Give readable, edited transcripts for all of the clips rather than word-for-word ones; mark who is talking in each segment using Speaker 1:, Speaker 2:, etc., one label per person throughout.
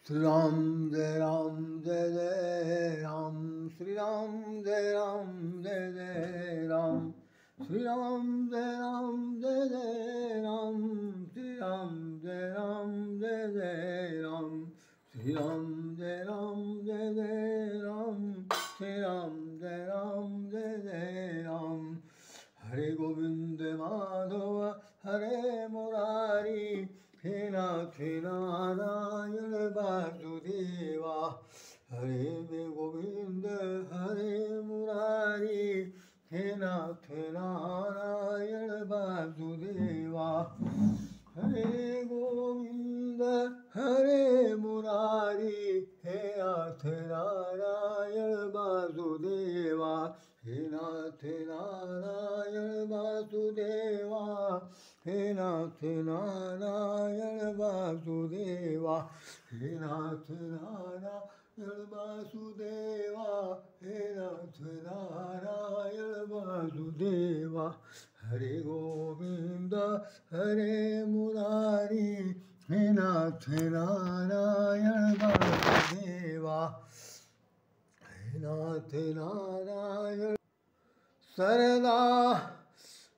Speaker 1: श्री राम जय राम जय जय राम, श्री राम जय राम जय जय राम, श्री राम जय राम जय जय राम, श्री राम जय राम जय जय राम, श्री राम जय राम जय जय राम, श्री राम जय राम जय जय राम। हरे गोविंद माधव हरे मुरारी, हे नाथ नारायण वासुदेवा। हरे गोविंद हरे मुरारी, हे नाथ नारायण वासुदेवा। हरे गोविंद हरे मुरारी, हे नाथ नारायण वासुदेवा, हे नाथ नारायण वासुदेवा, हे नाथ नारायण वासुदेवा, हे नाथ नारायण वासुदेवा, हे नाथ नारायण वासुदेवा। हरे गोविंद हरे मुरारी, हे नाथ नारायण वासुदेवा, हे नाथ नारायण। सरदा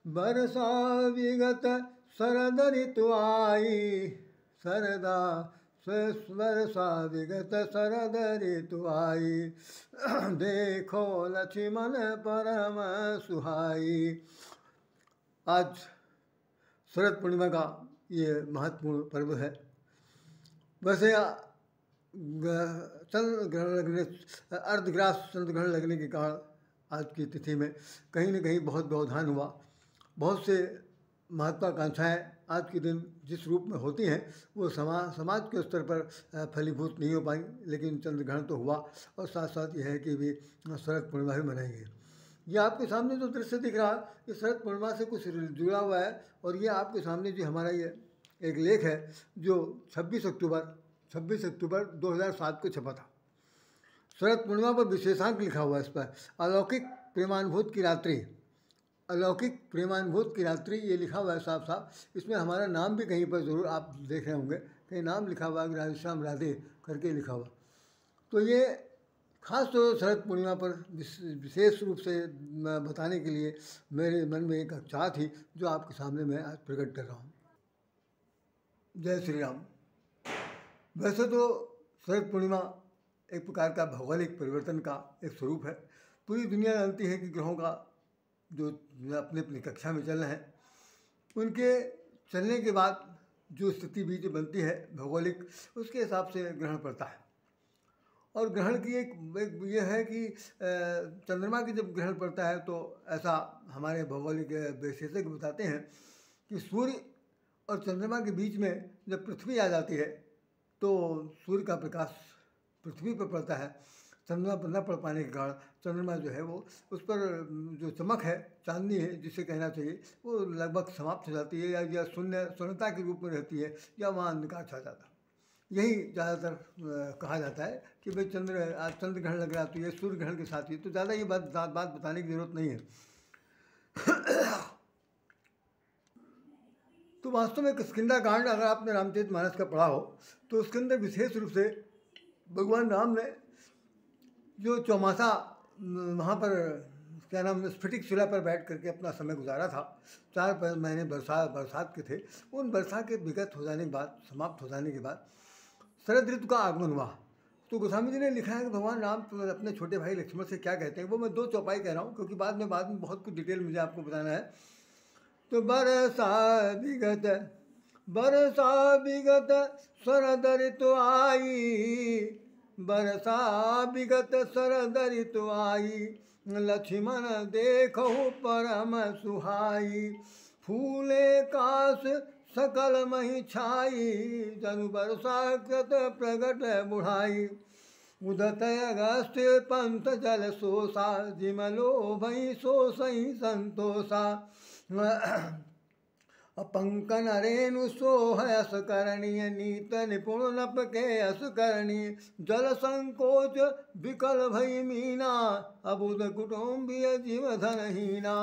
Speaker 1: बरसा विगत शरद ऋतु आई, सरदा बरसा विगत शरद ऋतु आई, देखो लक्ष्मण परम सुहाई। आज शरद पूर्णिमा का ये महत्वपूर्ण पर्व है। वैसे चंद्र ग्रहण लगने, अर्धग्रास चंद्र ग्रहण लगने के कारण आज की तिथि में कहीं न कहीं बहुत व्यवधान हुआ। बहुत से महत्वाकांक्षाएँ आज के दिन जिस रूप में होती हैं वो समाज के स्तर पर फलीभूत नहीं हो पाई, लेकिन चंद्र ग्रहण तो हुआ और साथ साथ यह है कि भी शरद पूर्णिमा भी मनाई गई। ये आपके सामने जो दृश्य दिख रहा है ये शरद पूर्णिमा से कुछ जुड़ा हुआ है, और ये आपके सामने जो हमारा ये एक लेख है जो 26 अक्टूबर 2007 को छपा था। शरद पूर्णिमा पर विशेषांक लिखा हुआ है इस पर, अलौकिक प्रेमानुभूत की रात्रि, अलौकिक प्रेमानुभूत की रात्रि, ये लिखा हुआ है साफ साफ। इसमें हमारा नाम भी कहीं पर ज़रूर आप देख रहे होंगे, कहीं नाम लिखा हुआ है राधेश्याम राधे करके लिखा हुआ। तो ये खास तौर पर शरद पूर्णिमा पर विशेष रूप से बताने के लिए मेरे मन में एक चाह थी जो आपके सामने मैं आज प्रकट कर रहा हूँ। जय श्री राम। वैसे तो शरद पूर्णिमा एक प्रकार का भौगोलिक परिवर्तन का एक स्वरूप है। पूरी दुनिया जानती है कि ग्रहों का जो अपनी अपनी कक्षा में चल रहे हैं, उनके चलने के बाद जो स्थिति बीच बनती है भौगोलिक, उसके हिसाब से ग्रहण पड़ता है। और ग्रहण की एक ये है कि चंद्रमा की जब ग्रहण पड़ता है तो ऐसा हमारे भौगोलिक विशेषज्ञ बताते हैं कि सूर्य और चंद्रमा के बीच में जब पृथ्वी आ जाती है तो सूर्य का प्रकाश पृथ्वी पर पड़ता है। चंद्रमा पर न पड़ पाने के कारण चंद्रमा जो है वो उस पर जो चमक है, चांदनी है जिसे कहना चाहिए, वो लगभग समाप्त हो जाती है या शून्यता के रूप में रहती है, या वहाँ अंधकार छा जाता है। यही ज़्यादातर कहा जाता है कि भाई आज चंद्र ग्रहण लग रहा है तो ये सूर्य ग्रहण के साथ ही, तो ज़्यादा ये बात बताने की ज़रूरत नहीं है। तो वास्तव में किष्किंधा कांड अगर आपने रामचरितमानस का पढ़ा हो तो उसके अंदर विशेष रूप से भगवान राम ने जो चौमासा वहाँ पर क्या नाम स्फटिक शिला पर बैठ करके अपना समय गुजारा था, 4 महीने बरसात के थे। उन बरसात के विगत हो जाने के बाद, समाप्त हो जाने के बाद शरद ऋतु का आगमन हुआ। तो गोस्वामी जी ने लिखा है कि भगवान राम तो अपने छोटे भाई लक्ष्मण से क्या कहते हैं, वो मैं 2 चौपाई कह रहा हूँ क्योंकि बाद में बहुत कुछ डिटेल मुझे आपको बताना है। तो बरसा विगत शरद ऋतु आई, बरसा विगत शरद ऋतु आई, लक्ष्मण देखो परम सुहाई, फूले काश सकल मही छाई, जनु बरसा कृत प्रगट बुढ़ाई, उदत अगस्त्य पंथ जल सोसा, जिमलो भई सोसई संतोषा, पंकन रेणु सोह अस करणीय, नीत निपुण नप के अस करणीय, जल संकोच विकल भई मीना, अबुध कुटुम्बीय जीव धनहीना,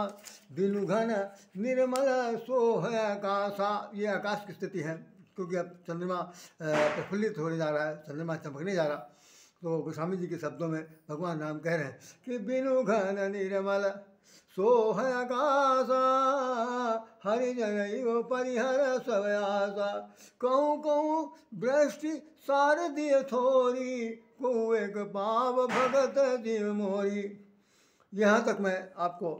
Speaker 1: दिनु घन निर्मल सोह आकाशा। ये आकाश की स्थिति है क्योंकि अब चंद्रमा प्रफुल्लित होने जा रहा है, चंद्रमा चमकने जा रहा। तो गोस्वामी जी के शब्दों में भगवान राम कह रहे हैं कि बिनु घन निर्मल सोह आकाशा हरिजन परिहर सब आशा कहूँ कहूँ वृष्टि शारदीय थोरी को एक पाव भगत जीव मोरी। यहाँ तक मैं आपको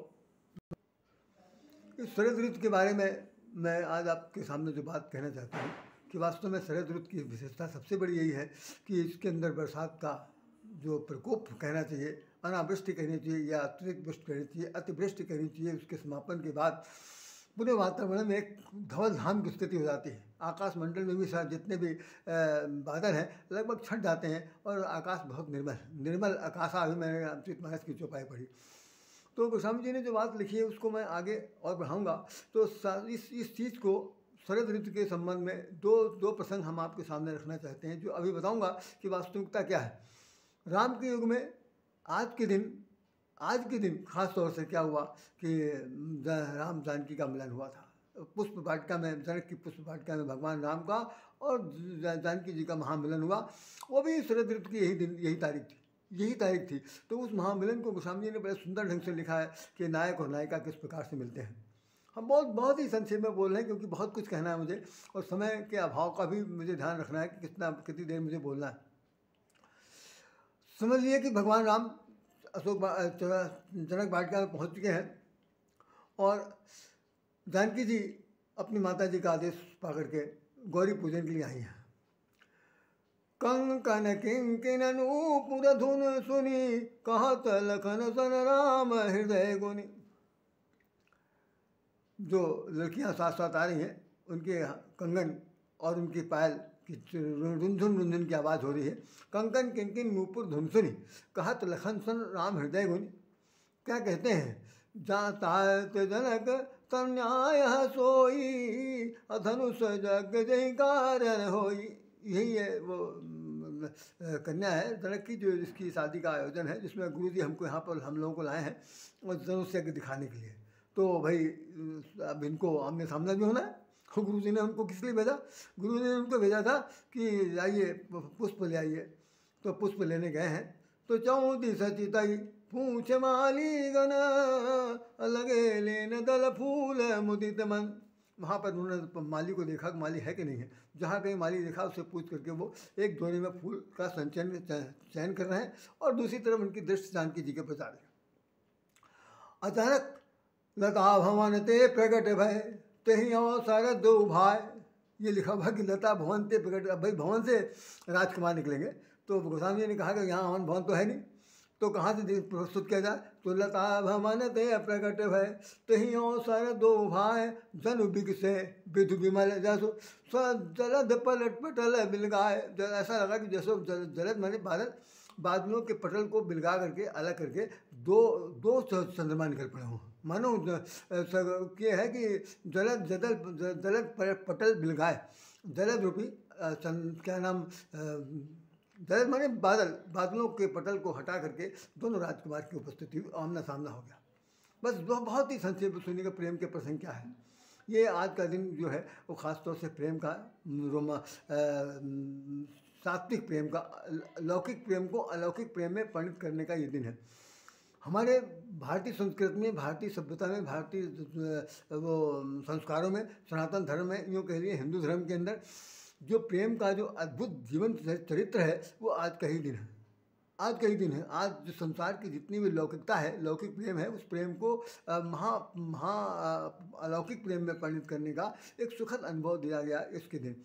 Speaker 1: इस शरद ऋतु के बारे में मैं आज आपके सामने जो बात कहना चाहता हूँ कि वास्तव में शरद ऋतु की विशेषता सबसे बड़ी यही है कि इसके अंदर बरसात का जो प्रकोप कहना चाहिए, अनावृष्टि कहनी चाहिए या अतिरिक्त वृष्टि कहनी चाहिए, अतिवृष्टि कहनी चाहिए, उसके समापन के बाद पूरे वातावरण में एक धवल धाम की स्थिति हो जाती है। आकाश मंडल में भी शायद जितने भी बादल हैं लगभग छट जाते हैं और आकाश बहुत निर्मल आकाश। अभी मैंने अमृतमानस की चौपाई पढ़ी तो गोस्वामी जी ने जो बात लिखी है उसको मैं आगे और बढ़ाऊँगा। तो इस चीज़ को शरद ऋतु के संबंध में दो प्रसंग हम आपके सामने रखना चाहते हैं, जो अभी बताऊंगा कि वास्तविकता क्या है। राम के युग में आज के दिन खास तौर से क्या हुआ कि राम जानकी का मिलन हुआ था। पुष्प वाटिका में, जनक की पुष्प वाटिका में भगवान राम का और जानकी जी का महामिलन हुआ। वो भी शरद ऋतु की यही तारीख थी। तो उस महामिलन को गोस्वामी जी ने बड़े सुंदर ढंग से लिखा है कि नायक और नायिका किस प्रकार से मिलते हैं। हम बहुत ही संक्षेप में बोल रहे हैं क्योंकि बहुत कुछ कहना है मुझे और समय के अभाव का भी मुझे ध्यान रखना है कि कितनी देर मुझे बोलना है। समझ लिए कि भगवान राम जनक वाटिका में पहुंच चुके हैं और जानकी जी अपनी माता जी का आदेश पा करके गौरी पूजन के लिए आई हैं। कंकन किंकिन नूपुर धुन सुनी कहत लखन सन राम हृदय गुनी। जो लड़कियां साथ साथ आ रही हैं उनके कंगन और उनकी पायल की रुंझुन की आवाज़ हो रही है। कंकन किंकिन नूपुर धुन सुनी कहत लखन सन राम हृदय गुनी। क्या कहते हैं? जातायत जनक तन्याय सोई अधनुष जग जयकार होई। यही है वो कन्या है जनक की, जो जिसकी शादी का आयोजन है, जिसमें गुरु जी हमको यहाँ पर हम लोगों को लाए हैं और धनुष यज्ञ दिखाने के लिए। तो भाई अब इनको आमने सामने भी होना है। गुरु जी ने उनको किस लिए भेजा? गुरु जी ने उनको भेजा था कि आइए पुष्प ले आइए। तो पुष्प लेने गए हैं तो 34 सचिताई पूछ माली गण लगे लेन दल फूल मुदित मन। वहाँ पर उन्होंने माली को देखा कि माली है कि नहीं है। जहाँ कहीं माली देखा उससे पूछ करके वो एक दोने में फूल का चयन कर रहे हैं और दूसरी तरफ उनकी दृष्टि जानकी जी के प्रचार है। अचानक लता भवन ते प्रकट भय तेहि अवसर दो भाई। ये लिखा हुआ कि लता भवन ते प्रकट। अब भाई भवन से राजकुमार निकलेंगे तो गोस्वामी जी ने कहा कि यहाँ भवन तो है नहीं, तो कहाँ से प्रस्तुत किया जाए? तो लता भवन ते प्रकट भय तेहि अवसर दो भाई जनु बिगसे विधु विमल जसो जलद पलट पटल बिलगाए। ऐसा लगा कि जैसो जलद माने बादलों के पटल को बिलगा करके अलग करके दो चंद्रमा निकल पड़े हों। मानो ये है कि जलद पटल बिलगाए। जलद रूपी क्या नाम, जलद माने बादलों के पटल को हटा करके दोनों राजकुमार की उपस्थिति हुई, आमना सामना हो गया। बस बहुत ही संक्षेप सुनिएगा प्रेम के प्रसंग क्या है। ये आज का दिन जो है वो ख़ास तौर से प्रेम का सात्विक प्रेम का, लौकिक प्रेम को अलौकिक प्रेम में परिणत करने का ये दिन है। हमारे भारतीय संस्कृति में, भारतीय सभ्यता में, भारतीय वो संस्कारों में, सनातन धर्म में, यूँ कह लिए हिंदू धर्म के अंदर जो प्रेम का जो अद्भुत जीवन चरित्र है वो आज का ही दिन है। आज का ही दिन है। आज जो संसार की जितनी भी लौकिकता है, लौकिक प्रेम है, उस प्रेम को अलौकिक प्रेम में परिणत करने का एक सुखद अनुभव दिया गया इसके दिन।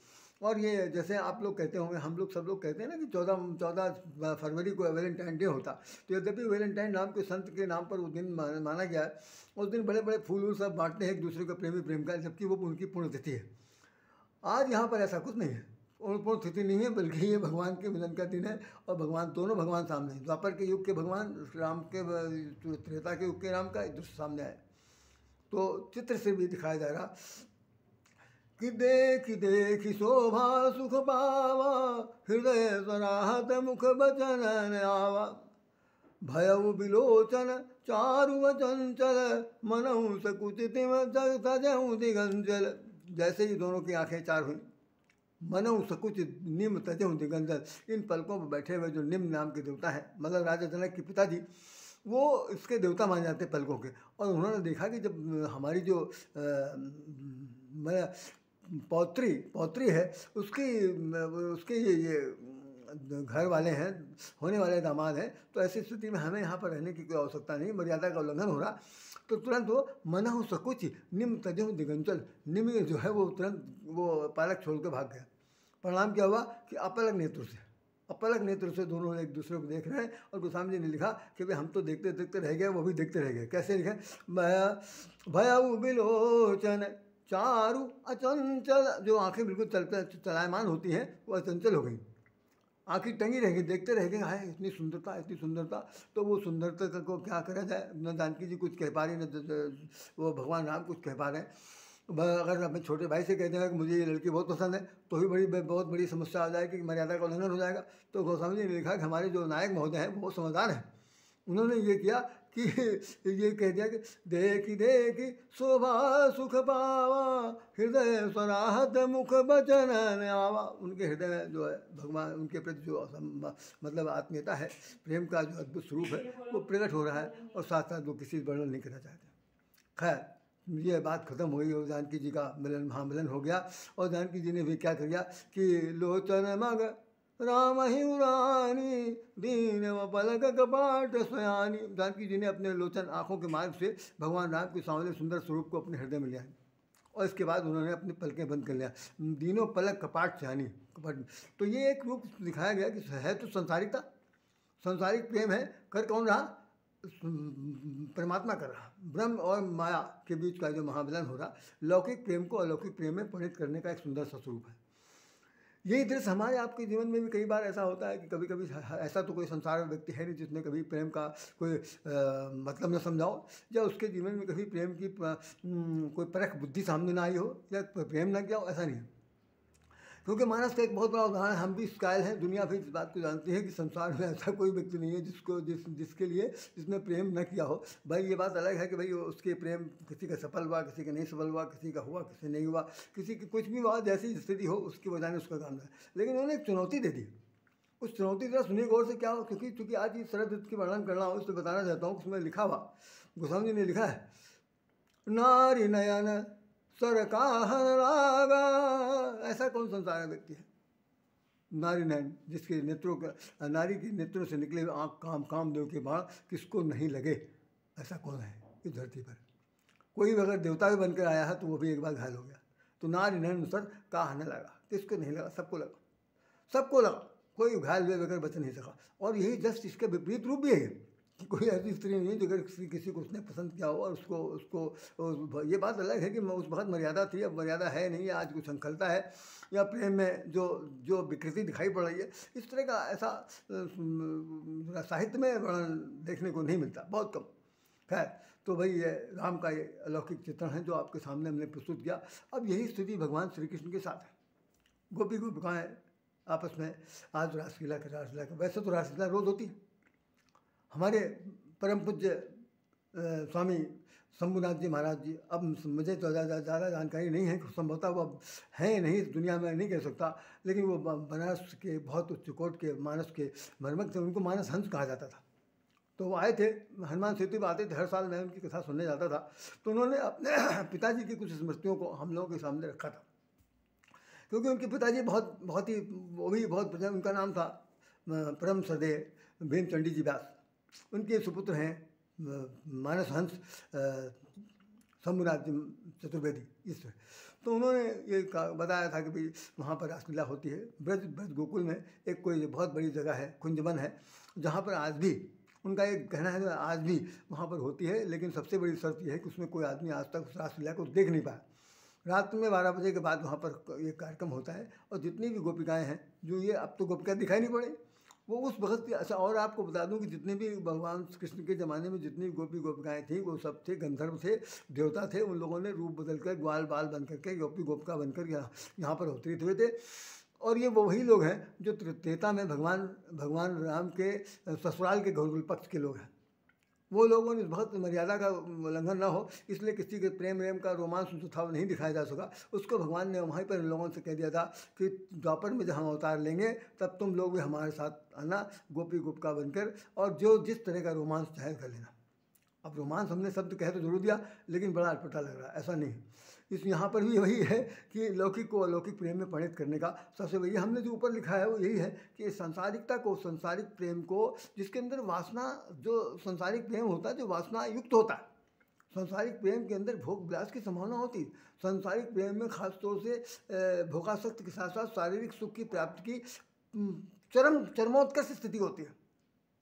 Speaker 1: और ये जैसे आप लोग कहते होंगे, हम लोग सब लोग कहते हैं ना कि 14 फरवरी को वैलेंटाइन डे होता। तो यद्यपि वैलेंटाइन नाम के संत के नाम पर वो दिन माना गया है। उस दिन बड़े बड़े फूल सब बांटते हैं एक दूसरे को प्रेमी प्रेम का, जबकि वो उनकी पुण्यतिथि है। आज यहाँ पर ऐसा कुछ नहीं है, पुण्यतिथि नहीं है, बल्कि ये भगवान के मिलन का दिन है। और दोनों भगवान सामने हैं। द्वापर के युग के भगवान राम के, त्रेता के युग के राम का दृश्य सामने आए। तो चित्र से भी दिखाया जा रहा कि देखी शोभा सुख पावा हृदय सराहत मुख बचन आवा भयउ बिलोचन चारु चंचल मनहु सकुचित तजहु दिगंजल। जैसे ही दोनों की आंखें चार हुई मनऊ सकुच निम तजहु दिगंजन। इन पलकों पर बैठे हुए जो निम नाम के देवता हैं, मतलब राजा जनक के पिताजी, वो इसके देवता माने जाते हैं पलकों के। और उन्होंने देखा कि जब हमारी जो पौत्री पौत्री है, उसकी उसके ये घर वाले हैं, होने वाले दामाद हैं, तो ऐसी स्थिति में हमें यहाँ पर रहने की कोई आवश्यकता नहीं, मर्यादा का उल्लंघन हो रहा। तो तुरंत वो मनहु सकुच निम तजहु दिगंचल, निम जो है वो तुरंत वो पालक छोड़ के भाग गया। परिणाम क्या हुआ कि अपलक नेत्र से दोनों एक दूसरे को देख रहे हैं। और गोस्वामी जी ने लिखा कि भाई हम तो देखते देखते रह गए, वो भी देखते रह गए। कैसे लिखे? भयउ बिलोचन चारु अचंचल, जो आंखें बिल्कुल चलायमान होती हैं वो अचंचल हो गई, आँखें टंगी रह गई, देखते रह गए। हाय इतनी सुंदरता। तो वो सुंदरता को क्या करा जाए? न जानकी जी कुछ कह पा रही, न वो भगवान राम कुछ कह पा रहे हैं। अगर अपने छोटे भाई से कह देगा कि मुझे ये लड़की बहुत पसंद है, तो भी बहुत बड़ी समस्या आ जाएगी कि मर्यादा का उल्लंघन हो जाएगा। तो गोस्वामी जी ने लिखा कि हमारे जो नायक महोदय हैं वो समझदार हैं। उन्होंने ये किया कि ये कह दिया कि देखी शोभा सुख पावा, हृदय सराहत मुख बचन आवा। उनके हृदय में जो है भगवान, उनके प्रति जो मतलब आत्मीयता है, प्रेम का जो अद्भुत स्वरूप है, वो प्रकट हो रहा है। और साथ साथ वो किसी वर्णन नहीं करना चाहते। खैर, ये बात खत्म हुई और जानकी जी का महामिलन हो गया। और जानकी जी ने भी क्या किया कि लोचन मग राम ही उरानी दीन व पलक कपाट सयानी। जानकी जी ने अपने लोचन आँखों के मार्ग से भगवान राम के सांवले सुंदर स्वरूप को अपने हृदय में लिया। और इसके बाद उन्होंने अपनी पलकें बंद कर लिया, दीनों पलक कपाट सयानी कपाट। तो ये एक रूप दिखाया गया कि है तो संसारिकता, संसारिक प्रेम है, कर कौन रहा? परमात्मा कर रहा। ब्रह्म और माया के बीच का जो महामिलन हो रहा, लौकिक प्रेम को अलौकिक प्रेम में परिणित करने का एक सुंदर सा स्वरूप है। यही दृश्य हमारे आपके जीवन में भी कई बार ऐसा होता है कि कभी कभी ऐसा तो कोई संसार में व्यक्ति है नहीं जिसने कभी प्रेम का कोई मतलब न समझाओ, या उसके जीवन में कभी प्रेम की कोई परख बुद्धि सामने ना आई हो, या प्रेम न किया हो, ऐसा नहीं है। क्योंकि मानस का एक बहुत बड़ा उदाहरण, हम भी इस कायल हैं, दुनिया भी इस बात को जानती है कि संसार में ऐसा कोई व्यक्ति नहीं है जिसके लिए जिसने प्रेम न किया हो। भाई ये बात अलग है कि भाई उसके प्रेम किसी का सफल हुआ, किसी का नहीं सफल हुआ, किसी का हुआ, किसी नहीं हुआ, किसी की कुछ भी हुआ, जैसी स्थिति हो उसकी वजह ने उसका काम है। लेकिन उन्होंने एक चुनौती दे दी। उस चुनौती जरा सुनिए गौर से क्या हो, क्योंकि आज इस शरद ऋतु की वर्णन करना हो, इसलिए बताना चाहता हूँ। उसमें लिखा हुआ, गोस्वामी जी ने लिखा है, नारी नयन सरकाहन रागा। ऐसा कौन संसार में व्यक्ति है? नारी नयन, जिसके नेत्रों का, नारी के नेत्रों से निकले हुए आँख कामदेव के बाण किसको नहीं लगे? ऐसा कौन है इस धरती पर? कोई भी अगर देवता भी बनकर आया है तो वो भी एक बार घायल हो गया। तो नारी नयन सर कहने लगा, किसको नहीं लगा? सबको लगा, कोई घायल हुए बगैर बच नहीं सका। और यही जस्ट इसका विपरीत रूप भी है कि कोई ऐसी स्त्री नहीं है जो अगर किसी को उसने पसंद किया हो और उसको ये बात अलग है कि उस वक्त मर्यादा थी, अब मर्यादा है नहीं, आज कुछ संकलता है, या प्रेम में जो विकृति दिखाई पड़ रही है। इस तरह का ऐसा साहित्य में वर्णन देखने को नहीं मिलता, बहुत कम। खैर, तो भाई ये राम का ये अलौकिक चित्रण है जो आपके सामने हमने प्रस्तुत किया। अब यही स्थिति भगवान श्री कृष्ण के साथ है। गोपी गोपिकाएँ आपस में आज रासलीला के वैसे तो रासलीला रोज होती है। हमारे परम पूज्य स्वामी शंभुनाथ जी महाराज जी, अब मुझे तो ज़्यादा जानकारी नहीं है, संभवतः वो अब हैं नहीं इस दुनिया में, नहीं कह सकता, लेकिन वो बनारस के बहुत उच्च कोट के मानस के मर्मज्ञ थे। उनको मानस हंस कहा जाता था। तो वो आए थे, हनुमान सेतु पर आते थे, हर साल मैं उनकी कथा सुनने जाता था। तो उन्होंने अपने पिताजी की कुछ स्मृतियों को हम लोगों के सामने रखा था, क्योंकि उनके पिताजी बहुत ही वो भी बहुत, उनका नाम था परम सदैव भीमचंडी जी व्यास। उनके सुपुत्र हैं मानस हंस शंभुनाथ चतुर्वेदी ईश्वर। तो उन्होंने ये बताया था कि भाई वहाँ पर रासलीला होती है। ब्रज गोकुल में एक कोई बहुत बड़ी जगह है, कुंजवन है, जहाँ पर आज भी उनका एक कहना है आज भी वहाँ पर होती है। लेकिन सबसे बड़ी शर्त यह है कि उसमें कोई आदमी आज तक उस रासलीला को देख नहीं पाया। रात में 12 बजे के बाद वहाँ पर ये कार्यक्रम होता है, और जितनी भी गोपिकाएँ हैं, जो ये अब तो गोपिका दिखाई नहीं पड़े, वो उस वक्त की। अच्छा, और आपको बता दूं कि जितने भी भगवान कृष्ण के ज़माने में जितनी गोपिकाएँ थीं, वो सब थे गंधर्व थे, देवता थे। उन लोगों ने रूप बदल कर ग्वाल बाल बन करके गोपिका बनकर यहाँ पर अवतरित हुए थे। और ये वही लोग हैं जो त्रेता में भगवान राम के ससुराल के गौरव पक्ष के लोग हैं। वो लोगों ने भक्त मर्यादा का उल्लंघन ना हो, इसलिए किसी के प्रेम वेम का रोमांस जो था वो नहीं दिखाया जा सका। उसको भगवान ने वहीं पर लोगों से कह दिया था कि द्वापर में जब हम अवतार लेंगे तब तुम लोग भी हमारे साथ आना, गोपी गोपिका बनकर, और जो जिस तरह का रोमांस चाहे कर लेना। अब रोमांस हमने शब्द कह तो जरूर दिया, लेकिन बड़ा अटपटा लग रहा है, ऐसा नहीं। इस यहाँ पर भी वही है कि लौकिक को अलौकिक प्रेम में परिणत करने का सबसे वही हमने जो ऊपर लिखा है वो यही है कि सांसारिकता को, सांसारिक प्रेम को, जिसके अंदर वासना, जो सांसारिक प्रेम होता है जो वासना युक्त होता है, सांसारिक प्रेम के अंदर भोग विलास की संभावना होती है। सांसारिक प्रेम में खासतौर से भोगासक्त के साथ साथ शारीरिक सुख की प्राप्ति की चरमोत्कर्ष स्थिति होती है।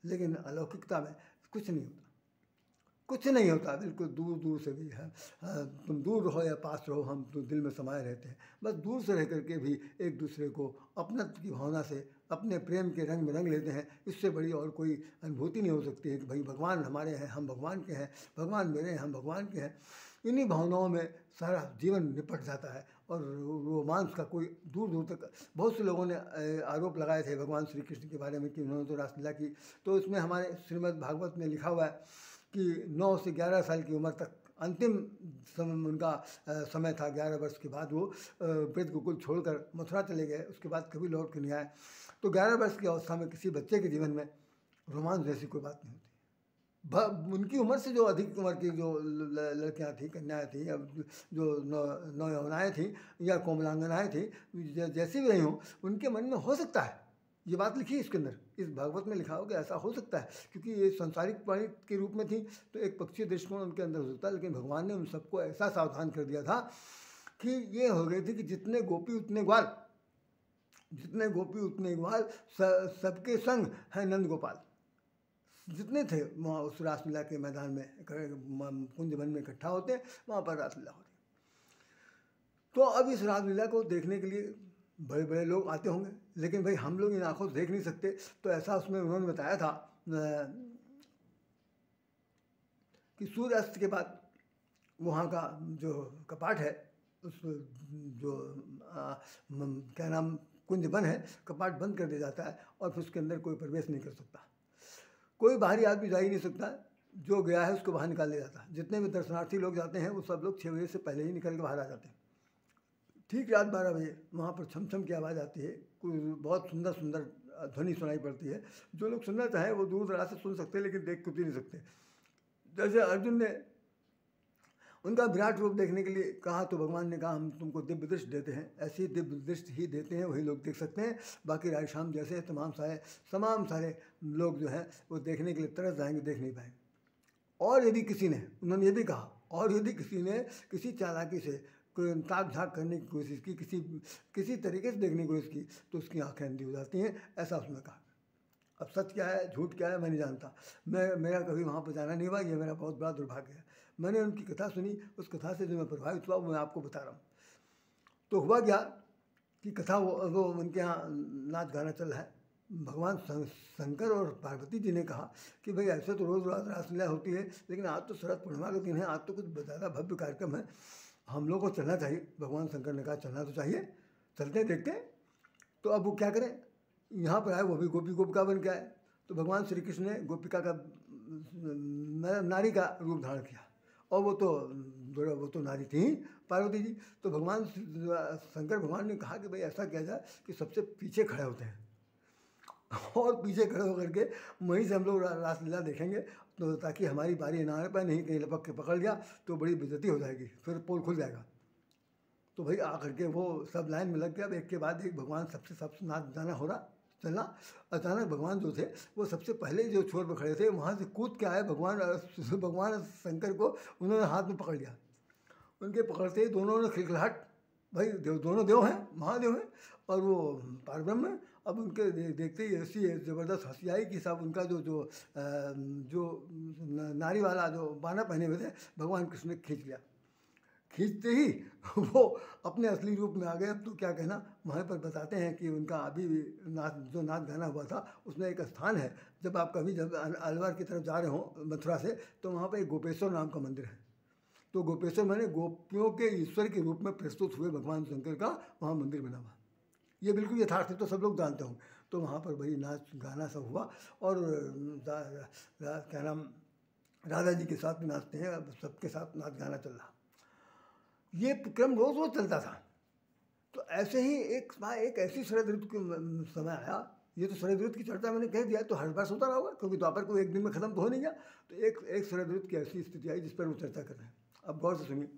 Speaker 1: लेकिन अलौकिकता में कुछ नहीं होता, कुछ नहीं होता, बिल्कुल दूर दूर से भी है। तुम दूर रहो या पास रहो, हम तो दिल में समाये रहते हैं। बस दूर से रह करके भी एक दूसरे को अपनत्व की भावना से अपने प्रेम के रंग में रंग लेते हैं। इससे बड़ी और कोई अनुभूति नहीं हो सकती है कि भाई भगवान हमारे हैं, हम भगवान के हैं, भगवान मेरे हैं, हम भगवान के हैं। इन्हीं भावनाओं में सारा जीवन निपट जाता है और रोमांस का कोई दूर दूर तक। बहुत से लोगों ने आरोप लगाए थे भगवान श्री कृष्ण के बारे में कि उन्होंने तो रासलीला की। तो इसमें हमारे श्रीमद् भागवत में लिखा हुआ है कि 9 से 11 साल की उम्र तक अंतिम समय उनका समय था। 11 वर्ष के बाद वो ब्रज गोकुल छोड़कर मथुरा चले गए, उसके बाद कभी लौट के नहीं आए। तो 11 वर्ष की अवस्था में किसी बच्चे के जीवन में रोमांस जैसी कोई बात नहीं होती। उनकी उम्र से जो अधिक उम्र की जो लड़कियां थीं, कन्याएं थीं, अब जो नौयौवनाएँ थीं या कोमलांगनाएँ थीं, जैसी भी रही हों, उनके मन में हो सकता है, ये बात लिखी है इसके अंदर, इस भागवत में लिखा हो कि ऐसा हो सकता है, क्योंकि ये संसारिक प्राणी के रूप में थी तो एक पक्षी दृष्टिकोण उनके अंदर हो सकता है। लेकिन भगवान ने उन सबको ऐसा सावधान कर दिया था कि ये हो गई थी कि जितने गोपी उतने ग्वाल, जितने गोपी उतने ग्वाल, सबके संग है नंद गोपाल। जितने थे वहाँ उस रासलीला के मैदान में कुंज वन में इकट्ठा होते हैं, वहाँ पर रासलीला होती है। तो अब इस रासलीला को देखने के लिए बड़े बड़े लोग आते होंगे, लेकिन भाई हम लोग इन आँखों से देख नहीं सकते। तो ऐसा उसमें उन्होंने बताया था कि सूर्यास्त के बाद वहाँ का जो कपाट है, उस जो क्या नाम कुंज वन है, कपाट बंद कर दिया जाता है और फिर उसके अंदर कोई प्रवेश नहीं कर सकता, कोई बाहरी आदमी जा ही नहीं सकता। जो गया है उसको बाहर निकाल दिया जाता है। जितने भी दर्शनार्थी लोग जाते हैं वो सब लोग 6 बजे से पहले ही निकल के बाहर आ जाते हैं। ठीक रात 12 बजे वहाँ पर छम छम की आवाज़ आती है, कोई बहुत सुंदर सुंदर ध्वनि सुनाई पड़ती है। जो लोग सुनना चाहें वो दूर दराज से सुन सकते हैं, लेकिन देख कुछ भी नहीं सकते। जैसे अर्जुन ने उनका विराट रूप देखने के लिए कहा तो भगवान ने कहा हम तुमको दिव्य दृष्टि देते हैं। ऐसी दिव्य दृष्टि ही देते हैं, वही लोग देख सकते हैं। बाकी राय शाम जैसे तमाम सारे लोग जो हैं वो देखने के लिए तरस जाएंगे, देख नहीं पाएंगे। और यदि किसी ने, उन्होंने ये भी कहा, और यदि किसी ने किसी चालाकी से कोई ताक झाक करने की कोशिश की, किसी तरीके से देखने की कोशिश की, तो उसकी आंखें अंधी हो जाती हैं, ऐसा उसने कहा। अब सच क्या है झूठ क्या है मैं नहीं जानता, मेरा कभी वहाँ पर जाना नहीं हुआ, ये मेरा बहुत बड़ा दुर्भाग्य है। मैंने उनकी कथा सुनी, उस कथा से जो मैं प्रभावित हुआ वो मैं आपको बता रहा हूँ। तो हुआ क्या कि कथा वो उनके यहाँ नाच गाना चल रहा है। भगवान शंकर और पार्वती जी ने कहा कि भाई ऐसे तो रोज़ रासलीला होती है, लेकिन आज तो शरद पूर्णिमा का दिन है, आज तो कुछ ज़्यादा भव्य कार्यक्रम है, हम लोग को चलना चाहिए। भगवान शंकर ने कहा चलना तो चाहिए, चलते देखते हैं। तो अब वो क्या करें, यहाँ पर आए, वो भी गोपिका बन के आए। तो भगवान श्री कृष्ण ने गोपिका का नारी का रूप धारण किया, और वो तो नारी थी पार्वती जी। तो भगवान शंकर भगवान ने कहा कि भाई ऐसा किया जाए कि सबसे पीछे खड़े होते हैं और पीछे खड़े होकर के वहीं से हम लोग रासलीला देखेंगे, तो ताकि हमारी बारी ना आ पाए, नहीं कहीं लपक के पकड़ लिया तो बड़ी बेइज्जती हो जाएगी, फिर पोल खुल जाएगा। तो भाई आकर के वो सब लाइन में लग गया, एक के बाद एक भगवान सबसे नाच गाना हो रहा चलना। अचानक भगवान जो थे वो सबसे पहले जो छोर पर खड़े थे वहाँ से कूद के आए भगवान शंकर को उन्होंने हाथ में पकड़ लिया। उनके पकड़ते ही दोनों ने खिलखिलाहट, भाई दोनों देव हैं, महादेव हैं और वो पारब्रह्म है। अब उनके देखते ही ऐसी ज़बरदस्त हंसी आई कि सब उनका जो नारी वाला जो बाना पहने हुए थे भगवान कृष्ण ने खींच लिया। खींचते ही वो अपने असली रूप में आ गए। अब तो क्या कहना, वहाँ पर बताते हैं कि उनका अभी भी नाच गाना हुआ था उसमें एक स्थान है, जब अलवर की तरफ जा रहे हो मथुरा से, तो वहाँ पर एक गोपेश्वर नाम का मंदिर है। तो गोपेश्वर माने गोपियों के ईश्वर के रूप में प्रस्तुत हुए भगवान शंकर का वहाँ मंदिर बना हुआ। ये बिल्कुल यथार्थ है, तो सब लोग जानते होंगे। तो वहाँ पर भाई नाच गाना सब हुआ और क्या नाम राधा जी के साथ में नाचते हैं, अब सबके साथ नाच गाना चल रहा। ये क्रम रोज रोज चलता था। तो ऐसे ही एक ऐसी शरद ऋतु के समय आया। ये तो शरद ऋतु की चर्चा मैंने कह दिया, तो हर बार होता रहा होगा, क्योंकि द्वापर को एक दिन में खत्म तो हो नहीं गया। तो एक शरद ऋतु की ऐसी स्थिति आई जिस पर वो चर्चा कर रहे हैं। अब गौर से सुनिए।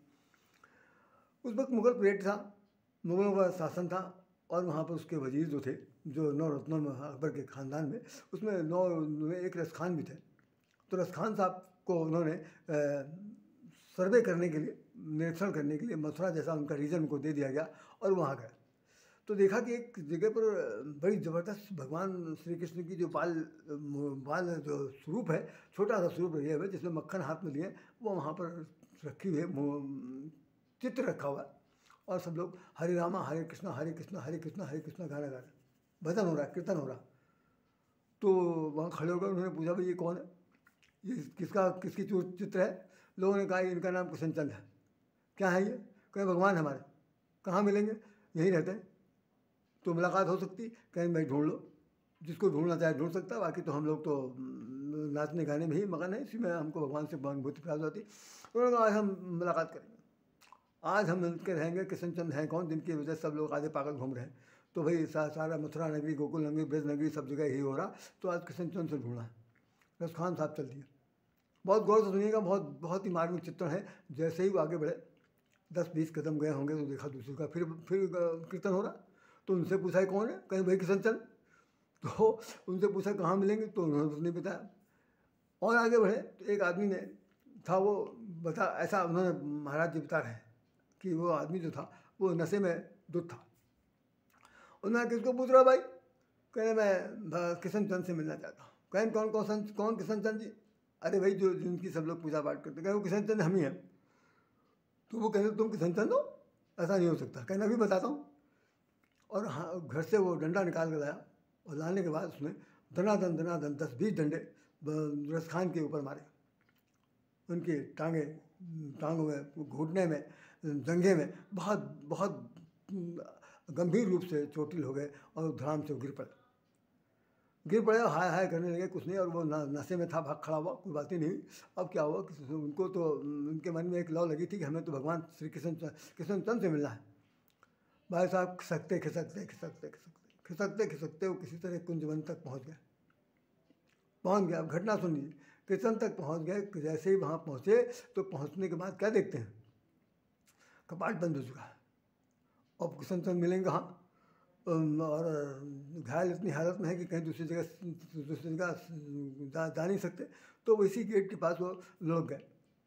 Speaker 1: उस वक्त मुगल पीरियड था, मुगलों का शासन था, और वहाँ पर उसके वजीर जो थे, जो 9 रत्नों में अकबर के ख़ानदान में, उसमें 9 में एक रसखान भी थे। तो रसखान साहब को उन्होंने सर्वे करने के लिए, निरीक्षण करने के लिए मथुरा जैसा उनका रीजन उनको दे दिया गया, और वहाँ गए। तो देखा कि एक जगह पर बड़ी ज़बरदस्त भगवान श्री कृष्ण की जो बाल जो स्वरूप है, छोटा सा स्वरूप रही है जिसमें मक्खन हाथ में लिए, वो वहाँ पर रखी हुई है, चित्र रखा हुआ है, और सब लोग हरे रामा हरे कृष्णा हरे कृष्णा हरे कृष्णा हरे कृष्णा गाना गा रहे, भजन हो रहा है, कीर्तन हो रहा। तो वहाँ खड़े होकर उन्होंने पूछा, भाई ये कौन है, ये किसकी चित्र है? लोगों ने कहा इनका नाम किशन चंद है। क्या है ये? कहें भगवान हमारे। कहाँ मिलेंगे? यहीं रहते हैं, तो मुलाकात हो सकती? कहीं भाई ढूंढ लो, जिसको ढूंढना चाहे ढूंढ सकता है, बाकी तो हम लोग तो नाचने गाने में ही मगन है, इसी में हमको भगवान से अनुभूति प्राप्त होती। उन्होंने कहा आज हम मुलाकात करेंगे, आज हम मिलकर रहेंगे। किशन चंद हैं कौन जिनकी वजह से सब लोग आधे पागल घूम रहे हैं? तो भाई सारा मथुरा नगरी, गोकुल नगरी, ब्रज नगरी, सब जगह यही हो रहा। तो आज किशन चंद से ढूंढना है। रसखान साहब चल दिए। बहुत गौर से सुनिएगा, बहुत ही मार्मिक चित्रण है। जैसे ही वो आगे बढ़े, 10-20 कदम गए होंगे तो देखा दूसरे का फिर कीर्तन हो रहा। तो उनसे पूछा कौन है? कहीं भाई किशन चंद। तो उनसे पूछा कहाँ मिलेंगे? तो उन्होंने नहीं बताया। और आगे बढ़े तो एक आदमी ने था, वो बता, ऐसा उन्होंने महाराज जी बता रहे हैं कि वो आदमी जो था वो नशे में धुत था। उन्होंने किसको पूछ रहा भाई? कहे मैं किशन चंद से मिलना चाहता हूँ। कहें कौन किशन चंद जी? अरे भाई जो जिनकी सब लोग पूजा पाठ करते, कहे वो किशन चंद हम ही हैं। तो वो कहते तुम किशन चंद हो? ऐसा नहीं हो सकता। कहना भी बताता हूँ। और हाँ, घर से वो डंडा निकाल कर लाया, और लाने के बाद उसने दनादन 10-20 डंडे रसखान के ऊपर मारे। उनकी टांगों में, घुटने में, जंघे में बहुत गंभीर रूप से चोटिल हो गए, और धड़ाम से गिर पड़े, हाय हाय करने लगे। कुछ नहीं, और वो नशे में था, भाग खड़ा हुआ, कोई बात ही नहीं। अब क्या हुआ कि उनको तो उनके मन में एक लौ लगी थी कि हमें तो भगवान श्री किशन चंद से मिलना है। भाई साहब खिसकते वो किसी तरह कुंजवन तक पहुंच गए। अब घटना सुन लीजिए। किशन तक पहुंच गए। जैसे ही वहाँ पहुँचे तो पहुँचने के बाद क्या देखते हैं? कपाट बंद हो चुका है। अब किशन चंद मिलेंगे कहाँ? और घायल इतनी हालत में है कि कहीं दूसरी जगह जा नहीं सकते। तो वो इसी गेट के पास वो लुढ़क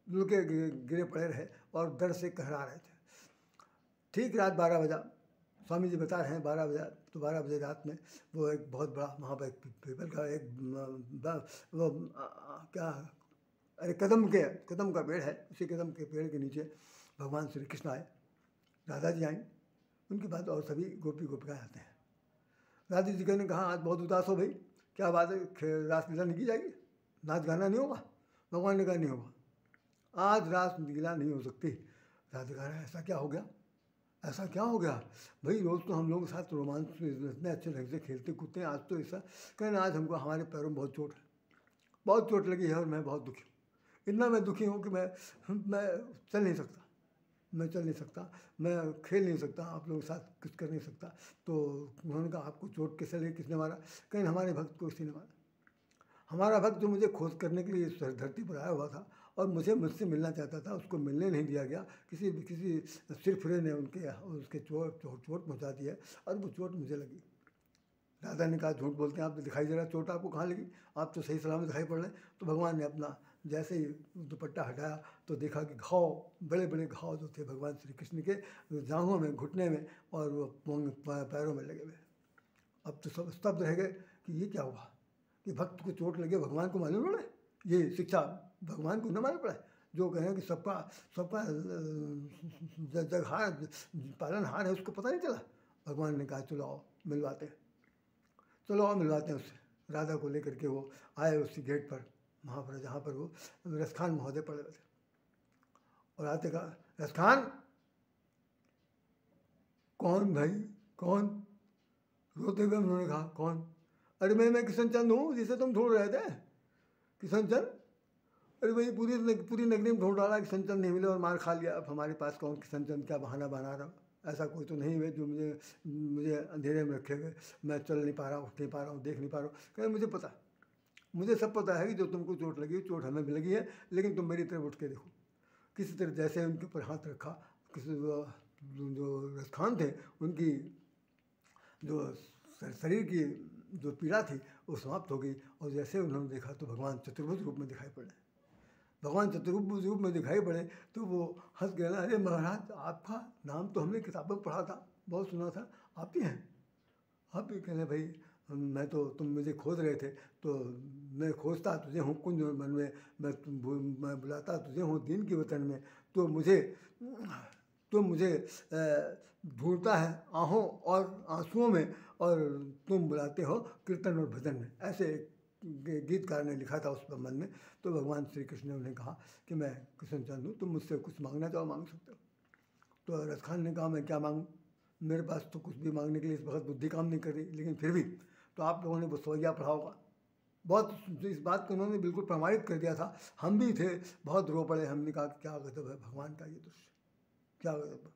Speaker 1: के गिरे पड़े रहे, और दर्द से कहरा रहे थे। ठीक रात 12 बजा, स्वामी जी बता रहे हैं 12 बजा। तो 12 बजे रात में वो एक बहुत बड़ा वहाँ पर एक पीपल का एक वो क्या, अरे कदम का पेड़ है, उसी कदम के पेड़ के नीचे भगवान श्री कृष्ण आए, राधा जी आई, उनके बाद और सभी गोपिकाएँ आते हैं। राधा जी ने कहा आज बहुत उदास हो भाई, क्या बात है, रासलीला नहीं की जाएगी? नाच गाना नहीं होगा? भगवान ने कहा नहीं होगा, आज रासलीला नहीं हो सकती। राधा कहा ऐसा क्या हो गया? ऐसा क्या हो गया भाई? रोज़ तो हम लोगों के साथ रोमांस इतने अच्छे ढंग से खेलते कूदते हैं, आज तो ऐसा। कहना आज हमको हमारे पैरों में बहुत चोट लगी है, और मैं बहुत दुखी हूँ। इतना मैं दुखी हूँ कि मैं चल नहीं सकता, मैं खेल नहीं सकता, आप लोगों के साथ कुछ कर नहीं सकता। तो उन्होंने कहा आपको चोट कैसे लगी, किसने मारा? कहीं हमारे भक्त को किसी ने मारा। हमारा भक्त जो मुझे खोज करने के लिए इस धरती पर आया हुआ था, और मुझसे मिलना चाहता था, उसको मिलने नहीं दिया गया। किसी सिरफिरे ने उसके चोट पहुंचा दी है, और वो चोट मुझे लगी। राधा ने कहा झूठ बोलते हैं आप, तो दिखाई दे रहा चोट आपको कहाँ लगी? आप तो सही सलामत दिखाई पड़ रहे हैं। तो भगवान ने अपना जैसे ही दुपट्टा हटाया तो देखा कि बड़े बड़े घाव जो थे भगवान श्री कृष्ण के जांघों में, घुटने में, और वो पैरों में लगे हुए। अब तो सब स्तब्ध रह गए कि ये क्या हुआ कि भक्त को चोट लगे, भगवान को मालूम पड़ा? ये शिक्षा भगवान को न मालूम पड़ा? जो कहें कि सबका जगहार पालनहार है, उसको पता नहीं चला? भगवान ने कहा चलो आओ मिलवाते हैं उससे। राधा को लेकर के वो आए उसी गेट पर, वहाँ पर जहाँ पर वो रसखान महोदय पड़े हुए थे। और आते कहा रसखान कौन भाई कौन? रोते हुए उन्होंने कहा कौन? अरे मैं किशन चंद हूँ जिसे तुम ढूंढ रहे थे। किशन चंद? अरे भाई पूरी नगरी में ढूंढ डाला कि किशनचंद नहीं मिले और मार खा लिया। अब हमारे पास कौन किशनचंद क्या बहाना बना रहा हूँ, ऐसा कोई तो नहीं है जो मुझे मुझे अंधेरे में रखे हुए, मैं चल नहीं पा रहा हूँ, उठ नहीं पा रहा हूँ, देख नहीं पा रहा हूँ। कहे मुझे पता, मुझे सब पता है कि जो तुमको चोट लगी, चोट हमें भी लगी है, लेकिन तुम मेरी तरफ उठ के देखो। किसी तरह जैसे उनके ऊपर हाथ रखा, किसी जो रसखान थे उनकी जो शरीर की जो पीड़ा थी वो समाप्त हो गई, और जैसे उन्होंने देखा तो भगवान चतुर्भुज रूप में दिखाई पड़े। भगवान चतुर्भुज रूप में दिखाई पड़े तो वो हंस गए, अरे महाराज आपका नाम तो हमने किताबों में पढ़ा था, बहुत सुना था, आप ही हैं। आप ही कहने भाई मैं तो, तुम मुझे खोज रहे थे तो मैं खोजता तुझे हूँ कुंज मन में, मैं बुलाता तुझे हूँ दीन की वतन में, तो मुझे ढूंढता है आहों और आंसुओं में, और तुम बुलाते हो कीर्तन और भजन में। ऐसे गीतकार ने लिखा था उस संबंध में। तो भगवान श्री कृष्ण ने उन्हें कहा कि मैं किशनचंद हूँ, तुम मुझसे कुछ मांगना चाहो मांग सकते हो। तो रसखान ने कहा मैं क्या मांगूँ, मेरे पास तो कुछ भी मांगने के लिए इस वक्त बुद्धि काम नहीं कर रही, लेकिन फिर भी तो आप लोगों ने बसवैया पढ़ा होगा, बहुत इस बात को उन्होंने बिल्कुल प्रमाणित कर दिया था। हम भी थे, बहुत रो पड़े, हमने कहा क्या गजब है भगवान का ये दृश्य, क्या गजब।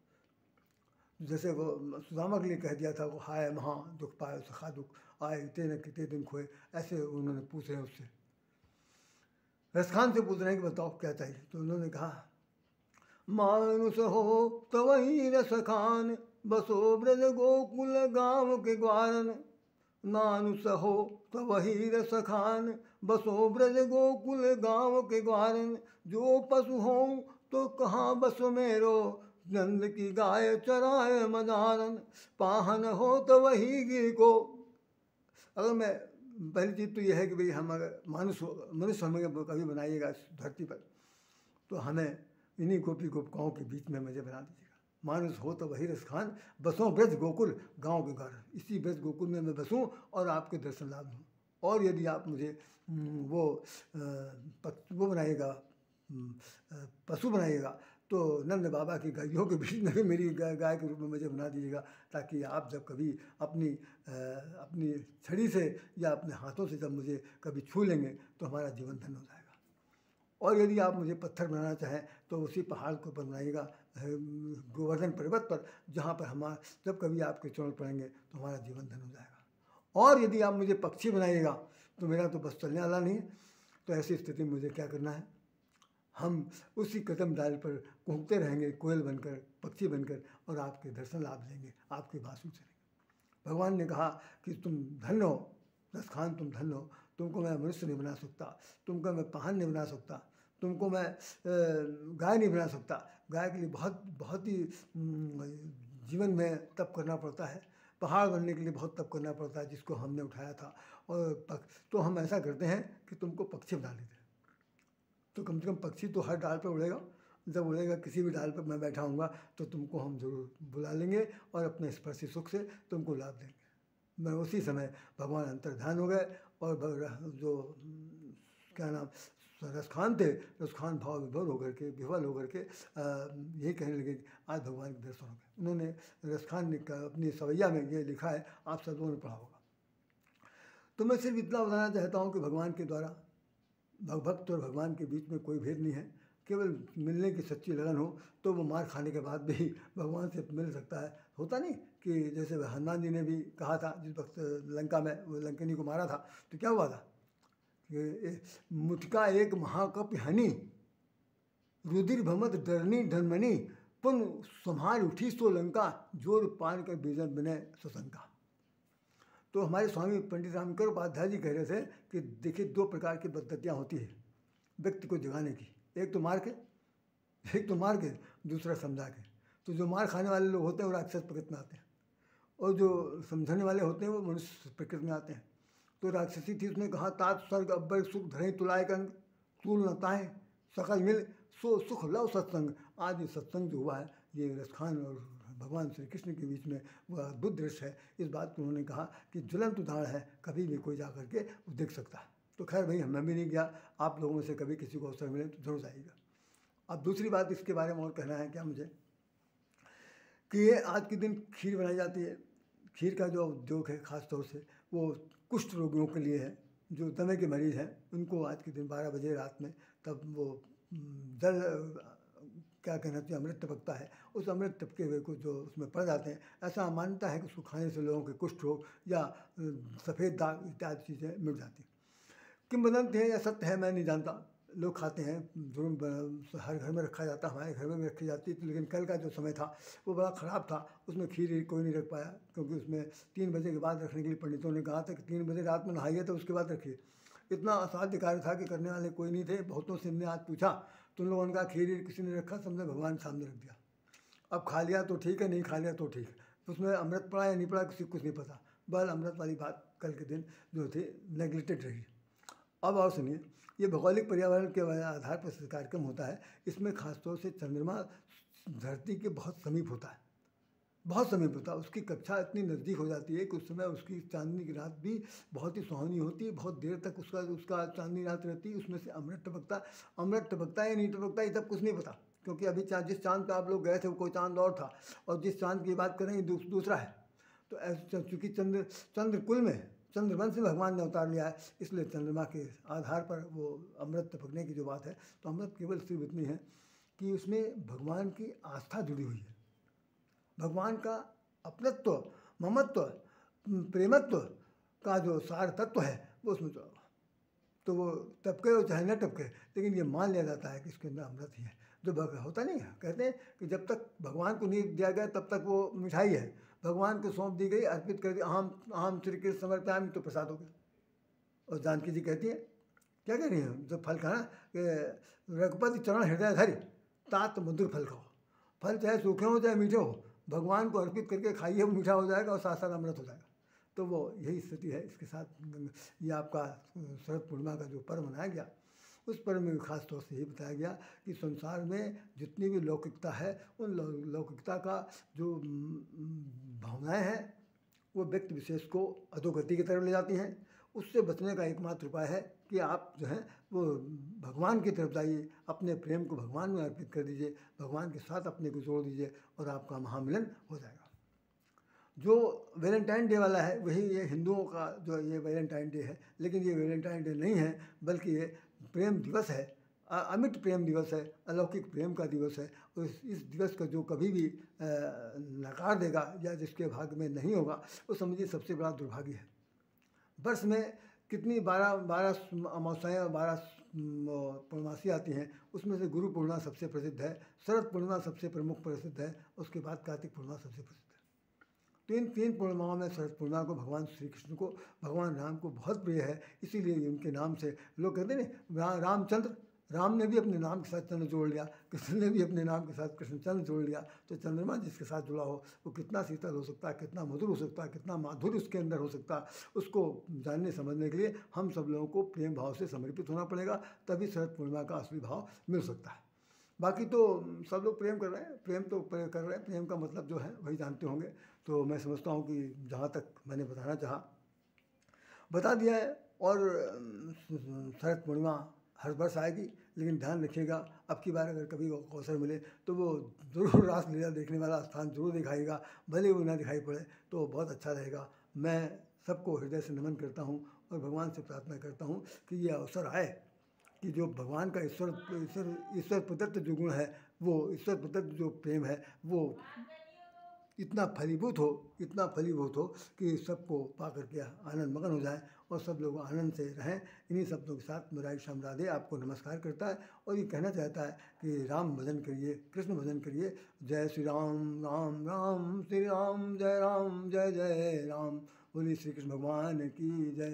Speaker 1: जैसे वो सुदामा के लिए कह दिया था, वो हाय महा दुख पाए सखा दुख आए, इतने न कितने दिन खोए, ऐसे उन्होंने पूछ रहे हैं उससे, रसखान से पूछ रहे हैं कि बताओ क्या चाहिए। तो उन्होंने कहा मानुष हो तो वही रसखान, बसो ब्रज गोकुल गाँव के ग्वारन। मानुष हो तो वही रसखान, बसो ब्रज गोकुल गाँव के ग्वारन। जो पशु हो तो कहाँ बसो मेरो, नंद की गाय चराए मदारन। पाहन हो तो वही गिर को, अगर मैं पहली चीज़ तो यह है कि भाई हम अगर मनुष्य हमें कभी बनाइएगा इस धरती पर, तो हमें इन्हीं गोपी गोपिकाओं के बीच में मुझे बना दीजिएगा। मानुष हो तो वही रसखान, बसों ब्रज गोकुल गाँव के घर, इसी ब्रज गोकुल में मैं बसूँ और आपके दर्शन लाभ दूँ। और यदि आप मुझे वो बनाइएगा, पशु बनाइएगा, तो नंद बाबा की गायों के बीच में भी मेरी गाय के रूप में मुझे बना दीजिएगा, ताकि आप जब कभी अपनी छड़ी से या अपने हाथों से जब मुझे कभी छू लेंगे तो हमारा जीवन धन्य हो जाएगा। और यदि आप मुझे पत्थर बनाना चाहें तो उसी पहाड़ के ऊपर बनाइएगा, गोवर्धन पर्वत पर, जहाँ पर हमारा जब कभी आपके चरण पड़ेंगे तो हमारा जीवन धन्य हो जाएगा। और यदि आप मुझे पक्षी बनाइएगा तो मेरा तो बस चलने वाला नहीं है, तो ऐसी स्थिति में मुझे क्या करना है, हम उसी कदम डाल पर कूकते रहेंगे, कोयल बनकर, पक्षी बनकर, और आपके दर्शन लाभ लेंगे, आपकी बात सुनेंगे। भगवान ने कहा कि तुम धन्य हो रसखान, तुम धन्य हो, तुमको मैं मनुष्य नहीं बना सकता, तुमको मैं पाहन नहीं बना सकता, तुमको मैं गाय नहीं बना सकता। गाय के लिए बहुत ही जीवन में तप करना पड़ता है, पहाड़ बनने के लिए बहुत तप करना पड़ता है, जिसको हमने उठाया था। और तो हम ऐसा करते हैं कि तुमको पक्षी बना लेते हैं, तो कम से कम पक्षी तो हर डाल पर उड़ेगा, जब उड़ेगा किसी भी डाल पर मैं बैठा हूँगा तो तुमको हम जरूर बुला लेंगे और अपने स्पर्शी सुख से तुमको लाभ देंगे। मैं उसी समय भगवान अंतर्ध्यान हो गए, और जो क्या नाम रसखान थे, रसखान भाव विभोर होकर के, विह्वल होकर के यही कहने लगे कि आज भगवान के दर्शन हो गए। उन्होंने रसखान ने अपनी सवैया में ये लिखा है, आप सब लोगों ने पढ़ा होगा। तो मैं सिर्फ इतना बताना चाहता हूँ कि भगवान के द्वारा भक्त और भगवान के बीच में कोई भेद नहीं है। केवल मिलने की सच्ची लगन हो तो वो मार खाने के बाद भी भगवान से मिल सकता है। होता नहीं कि जैसे हनुमान जी ने भी कहा था, जिस वक्त लंका में वो लंकिनी को मारा था, तो क्या हुआ था कि मुठका एक महाकप हनी, रुधिर भमत डरनी धनमनी, पुन संहार उठी सो लंका, जोर पान कर बीजन बने सशंका। तो हमारे स्वामी पंडित रामकर उपाध्याय जी कह रहे थे कि देखिए, दो प्रकार की पद्धतियाँ होती है व्यक्ति को जगाने की, एक तो मार के, दूसरा समझा के। तो जो मार खाने वाले लोग होते हैं वो राक्षस प्रकृति में आते हैं, और जो समझाने वाले होते हैं वो मनुष्य प्रकृति में आते हैं। तो राक्षसी थी, उसने कहा तात स्वर्ग अब्बर सुख धरे तुलाय कंग, तूल नताएँ सकल मिल सो सुख लव सत्संग। आज ये सत्संग जो हुआ है, ये रसखान और भगवान श्री कृष्ण के बीच में वह अद्भुत दृश्य है। इस बात को उन्होंने कहा कि ज्वलंत उदाहरण है, कभी भी कोई जा करके वो देख सकता है। तो खैर भाई, मैं भी नहीं गया, आप लोगों में से कभी किसी को अवसर मिले तो जरूर जाइएगा। अब दूसरी बात इसके बारे में और कहना है क्या मुझे, कि ये आज के दिन खीर बनाई जाती है। खीर का जो उद्योग है ख़ास तौर से वो कुष्ठ रोगियों के लिए है, जो दमे के मरीज़ हैं उनको आज के दिन 12 बजे रात में तब वो जल क्या कहना चाहिए अमृत टपकता है, उस अमृत टपके हुए को जो उसमें पड़ जाते हैं, ऐसा मान्यता है कि उसको खाने से लोगों के कुष्ठ रोग या सफ़ेद दाग इत्यादि चीज़ें मिट जाती हैं। किंवदंती है या सत्य है मैं नहीं जानता, लोग खाते हैं, जरूर हर घर में रखा जाता, हमारे घर में भी रखी जाती थी, लेकिन कल का जो समय था वो बड़ा ख़राब था, उसमें खीर कोई नहीं रख पाया, क्योंकि उसमें 3 बजे के बाद रखने के लिए पंडितों ने कहा था कि 3 बजे रात में नहाइए तो उसके बाद रखिए। इतना असाध्य कार्य था कि करने वाले कोई नहीं थे। बहुतों से हमने आज पूछा तो उन लोगों ने कहा खीर किसी ने रखा, सबने भगवान के सामने रख दिया। अब खा लिया तो ठीक है, नहीं खा लिया तो ठीक है, उसमें अमृत पड़ा या नहीं पड़ा किसी को कुछ नहीं पता। बल अमृत वाली बात कल के दिन जो थी नेग्लेक्टेड रही। अब और सुनिए, ये भौगोलिक पर्यावरण के आधार पर कार्यक्रम होता है। इसमें खासतौर से चंद्रमा धरती के बहुत समीप होता है, बहुत समीप होता है। उसकी कक्षा इतनी नज़दीक हो जाती है कि उस समय उसकी चांदनी की रात भी बहुत ही सुहावनी होती है, बहुत देर तक उसका चांदनी रात रहती है, उसमें से अमृत टपकता है या नहीं टपकता ये तब कुछ नहीं पता, क्योंकि अभी जिस चांद पे आप लोग गए थे वो कोई चांद और था, और जिस चांद की बात करें दूसरा है। तो ऐसे चूँकि चंद्रकुल में चंद्रवंश में भगवान ने अवतार लिया है, इसलिए चंद्रमा के आधार पर वो अमृत टपकने की जो बात है, तो अमृत केवल सिर्फ इतनी है कि उसमें भगवान की आस्था जुड़ी हुई है, भगवान का अपनत्व, ममत्व, प्रेमत्व का जो सार तत्व है वो उसमें जुड़ा हुआ। तो वो टपके हो चाहे न टपके, लेकिन ये मान लिया जाता है कि इसके अंदर अमृत ही है। जो होता नहीं है, कहते हैं कि जब तक भगवान को नहीं दिया गया तब तक वो मिठाई है, भगवान को सौंप दी गई, अर्पित कर दी, आम श्री कृष्ण समर्पयामि तो प्रसाद हो गया। और जानकी जी कहती है, क्या कह रही हैं, जब फल खाना कि रघुपति चरण हृदय धरि तात मधुर फल खाओ, फल चाहे सूखे हो चाहे मीठे हो, भगवान को अर्पित करके खाइए, वो मीठा हो जाएगा और साथ साथ अमृत हो जाएगा। तो वो यही स्थिति है। इसके साथ ये आपका शरद पूर्णिमा का जो पर्व मनाया गया, उस पर्व में खास तौर से ये बताया गया कि संसार में जितनी भी लौकिकता है, उन लौकिकता का जो भावनाएं हैं वो व्यक्ति विशेष को अधोगति की तरफ ले जाती हैं। उससे बचने का एकमात्र उपाय है कि आप जो है वो भगवान की तरफ जाइए, अपने प्रेम को भगवान में अर्पित कर दीजिए, भगवान के साथ अपने को जोड़ दीजिए और आपका महामिलन हो जाएगा। जो वैलेंटाइन डे वाला है वही ये हिंदुओं का जो ये वैलेंटाइन डे है, लेकिन ये वैलेंटाइन डे नहीं है, बल्कि ये प्रेम दिवस है, अमिट प्रेम दिवस है, अलौकिक प्रेम का दिवस है। और इस दिवस का जो कभी भी नकार देगा या जिसके भाग्य में नहीं होगा, वो समझिए सबसे बड़ा दुर्भाग्य है। वर्ष में कितनी 12 अमावस्याएँ और 12 पूर्णमासी आती हैं, उसमें से गुरु पूर्णिमा सबसे प्रसिद्ध है, शरद पूर्णिमा सबसे प्रमुख प्रसिद्ध है, उसके बाद कार्तिक पूर्णिमा सबसे प्रसिद्ध है। तीन पूर्णिमाओं में शरद पूर्णिमा को भगवान श्री कृष्ण को, भगवान राम को बहुत प्रिय है, इसीलिए उनके नाम से लोग कहते हैं ना रामचंद्र, राम ने भी अपने नाम के साथ चंद्र जोड़ लिया, कृष्ण ने भी अपने नाम के साथ कृष्ण चंद्र जोड़ लिया। तो चंद्रमा जिसके साथ जुड़ा हो वो कितना शीतल हो सकता है, कितना मधुर हो सकता है, कितना माधुर्य उसके अंदर हो सकता है, उसको जानने समझने के लिए हम सब लोगों को प्रेम भाव से समर्पित होना पड़ेगा, तभी शरद पूर्णिमा का असली भाव मिल सकता है। बाकी तो सब लोग प्रेम कर रहे हैं, प्रेम तो कर रहे हैं, प्रेम का मतलब जो है वही जानते होंगे। तो मैं समझता हूँ कि जहाँ तक मैंने बताना चाहा बता दिया है। और शरद पूर्णिमा हर वर्ष आएगी, लेकिन ध्यान रखिएगा अब की बार अगर कभी अवसर मिले तो वो ज़रूर रासलीला देखने वाला स्थान जरूर दिखाएगा, भले वो ना दिखाई पड़े तो बहुत अच्छा रहेगा। मैं सबको हृदय से नमन करता हूँ और भगवान से प्रार्थना करता हूँ कि ये अवसर आए कि जो भगवान का ईश्वर प्रदत्त जो गुण है, वो ईश्वर प्रदत्त जो प्रेम है, वो इतना फलीभूत हो कि सबको पा करके आनंद मगन हो जाए और सब लोग आनंद से रहें। इन्हीं शब्दों के साथ मेरा श्याम राधे आपको नमस्कार करता है और ये कहना चाहता है कि राम भजन करिए, कृष्ण भजन करिए। जय श्री राम राम राम श्री राम, जय जय राम। बोलिए श्री कृष्ण भगवान की जय।